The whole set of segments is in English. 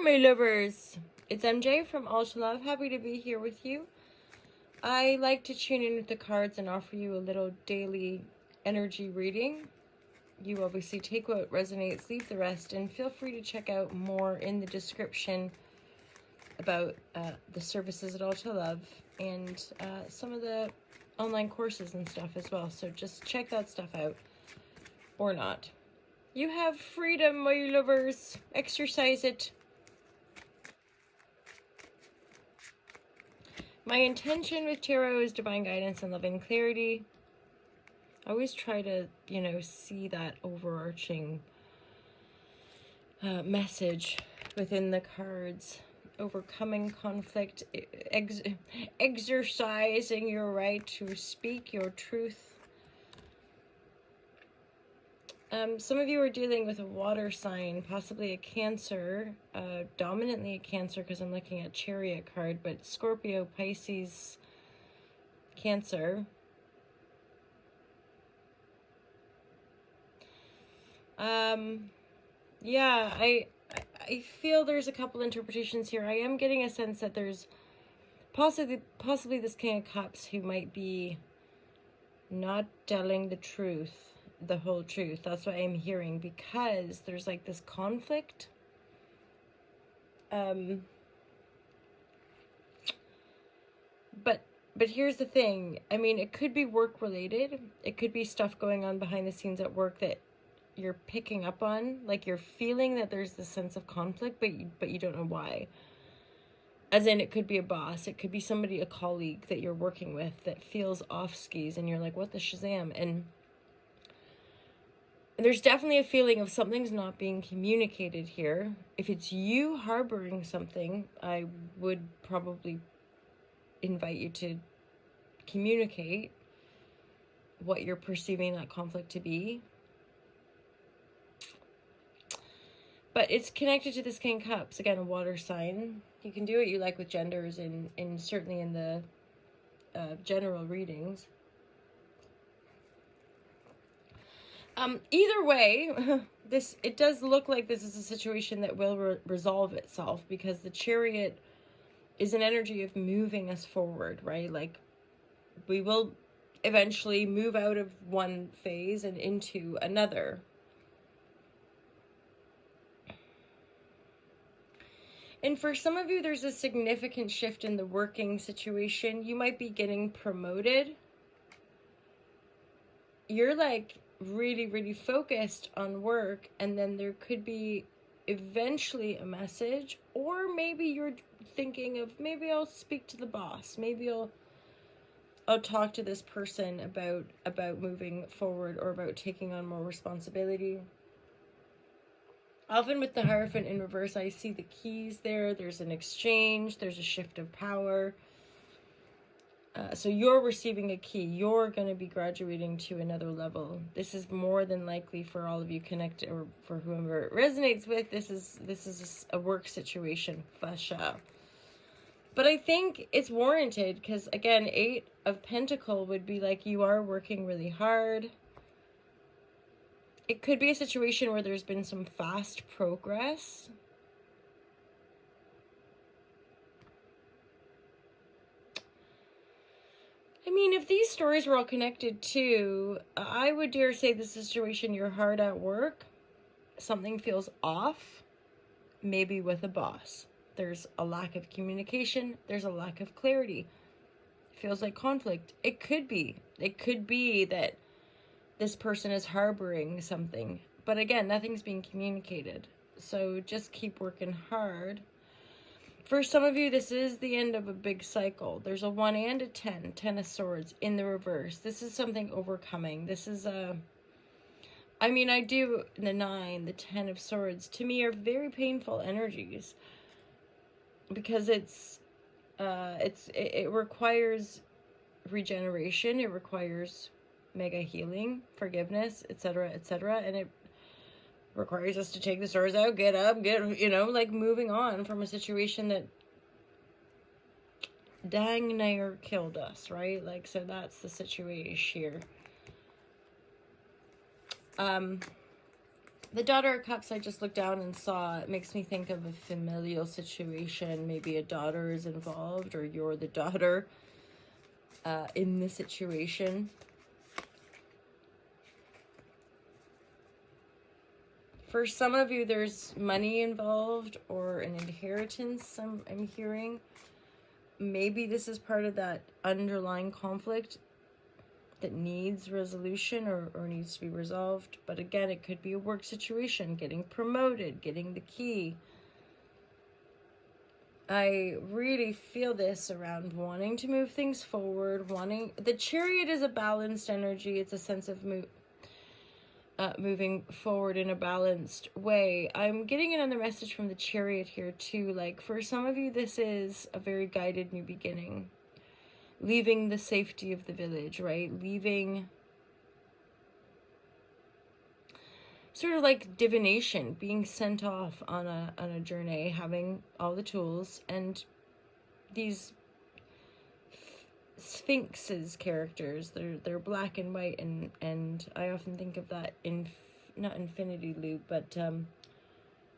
there, my lovers. It's MJ from All to Love. Happy to be here with you. I like to tune in with the cards and offer you a little daily energy reading. You obviously take what resonates, leave the rest, and feel free to check out more in the description about the services at All to Love and some of the online courses and stuff as well. So just check that stuff out, or not. You have freedom, my lovers. Exercise it. My intention with tarot is divine guidance and loving clarity. I always try to, see that overarching message within the cards. Overcoming conflict, exercising your right to speak your truth. Some of you are dealing with a water sign, possibly a Cancer, dominantly a Cancer because I'm looking at Chariot card, but Scorpio, Pisces, Cancer. Yeah, I feel there's a couple interpretations here. I am getting a sense that there's possibly this King of Cups who might be not telling the truth, the whole truth. That's what I'm hearing, because there's like this conflict. But here's the thing. I mean, it could be work related. It could be stuff going on behind the scenes at work that you're picking up on. Like you're feeling that there's this sense of conflict, but you don't know why. As in, it could be a boss. It could be somebody, a colleague that you're working with that feels off skis and you're like, what the Shazam? And there's definitely a feeling of something's not being communicated here. If it's you harboring something, I would probably invite you to communicate what you're perceiving that conflict to be. But it's connected to this King of Cups, again, a water sign. You can do what you like with genders in certainly in the general readings. Either way, it does look like this is a situation that will resolve itself, because the Chariot is an energy of moving us forward, right? Like we will eventually move out of one phase and into another. And for some of you, there's a significant shift in the working situation. You might be getting promoted. You're like really, really focused on work, and then there could be eventually a message, or maybe you're thinking of, maybe I'll speak to the boss. Maybe I'll talk to this person about moving forward or about taking on more responsibility. Often with the Hierophant in reverse, I see the keys there. There's an exchange. There's a shift of power. So you're receiving a key. You're going to be graduating to another level. This is more than likely for all of you connected, or for whoever it resonates with. This is a work situation for sure. But I think it's warranted, because again, 8 of Pentacles would be like you are working really hard. It could be a situation where there's been some fast progress. I mean, if these stories were all connected too, I would dare say the situation, you're hard at work, something feels off, maybe with a boss. There's a lack of communication. There's a lack of clarity. It feels like conflict. It could be that this person is harboring something. But again, nothing's being communicated. So just keep working hard. For some of you, this is the end of a big cycle. There's a 1 and a 10, 10 of Swords in the reverse. This is something overcoming. This is the 9, the 10 of Swords, to me are very painful energies, because it requires regeneration. It requires mega healing, forgiveness, etc., and it requires us to take the swords out, get up, like moving on from a situation that dang near killed us, right? Like, so that's the situation here. The Daughter of Cups, I just looked down and saw, it makes me think of a familial situation. Maybe a daughter is involved, or you're the daughter in the situation. For some of you, there's money involved or an inheritance, I'm hearing. Maybe this is part of that underlying conflict that needs resolution or needs to be resolved. But again, it could be a work situation, getting promoted, getting the key. I really feel this around wanting to move things forward, the Chariot is a balanced energy. It's a sense of moving forward in a balanced way. I'm getting another message from the Chariot here too. Like, for some of you, this is a very guided new beginning. Leaving the safety of the village, right? Leaving sort of like divination, being sent off on a journey, having all the tools, and these Sphinx's characters, they're black and white, and I often think of that in not Infinity Loop, but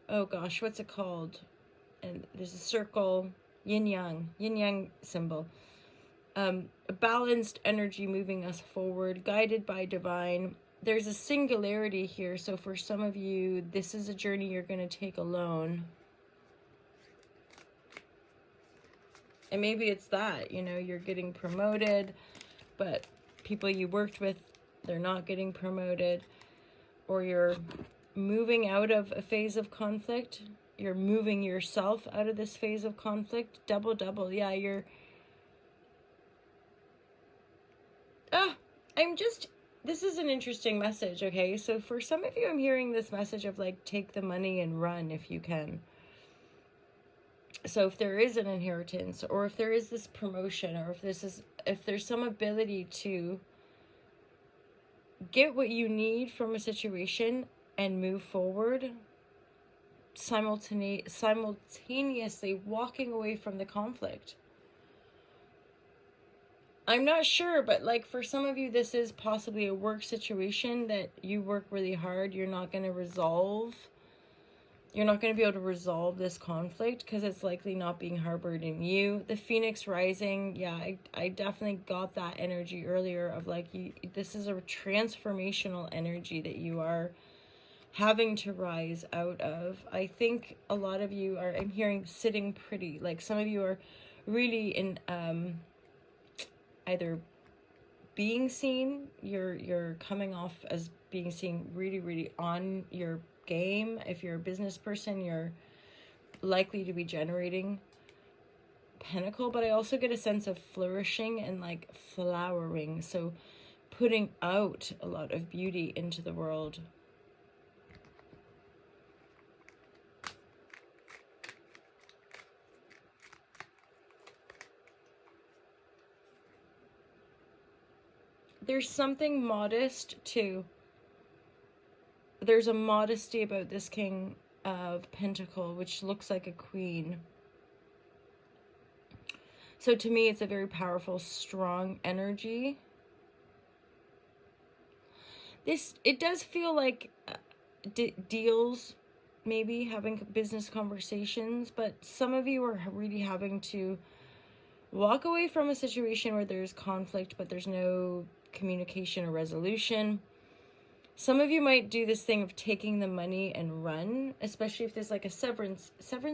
oh gosh, what's it called? And there's a circle, yin yang symbol. A balanced energy moving us forward, guided by divine. There's a singularity here, so for some of you, this is a journey you're going to take alone. And maybe it's that, you know, you're getting promoted, but people you worked with, they're not getting promoted. Or you're moving out of a phase of conflict. You're moving yourself out of this phase of conflict. Double. Yeah, you're... This is an interesting message, okay? So for some of you, I'm hearing this message of like, take the money and run if you can. So if there is an inheritance, or if there is this promotion, or if there's some ability to get what you need from a situation and move forward, simultaneously walking away from the conflict. I'm not sure, but like for some of you, this is possibly a work situation that you work really hard. You're not going to resolve. You're not going to be able to resolve this conflict because it's likely not being harbored in you. The Phoenix rising, yeah, I definitely got that energy earlier of like, this is a transformational energy that you are having to rise out of. I think a lot of you are, I'm hearing sitting pretty. Like some of you are really in either being seen, you're coming off as being seen really on your game. If you're a business person, you're likely to be generating Pentacle, but I also get a sense of flourishing and like flowering, so putting out a lot of beauty into the world. There's something modest too. There's a modesty about this King of Pentacle, which looks like a queen. So to me, it's a very powerful, strong energy. It does feel like deals, maybe having business conversations, but some of you are really having to walk away from a situation where there's conflict, but there's no communication or resolution. Some of you might do this thing of taking the money and run, especially if there's like a severance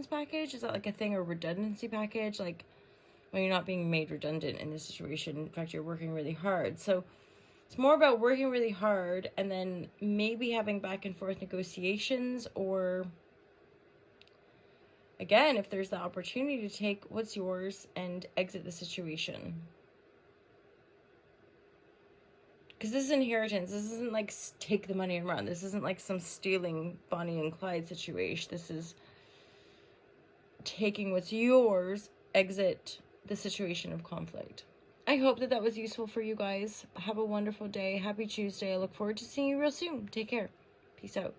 package. Is that like a thing, or redundancy package? Like when you're not being made redundant in this situation. In fact, you're working really hard. So it's more about working really hard and then maybe having back and forth negotiations, or again, if there's the opportunity to take what's yours and exit the situation. Because this is inheritance. This isn't like take the money and run. This isn't like some stealing Bonnie and Clyde situation. This is taking what's yours, exit the situation of conflict. I hope that was useful for you guys. Have a wonderful day. Happy Tuesday. I look forward to seeing you real soon. Take care. Peace out.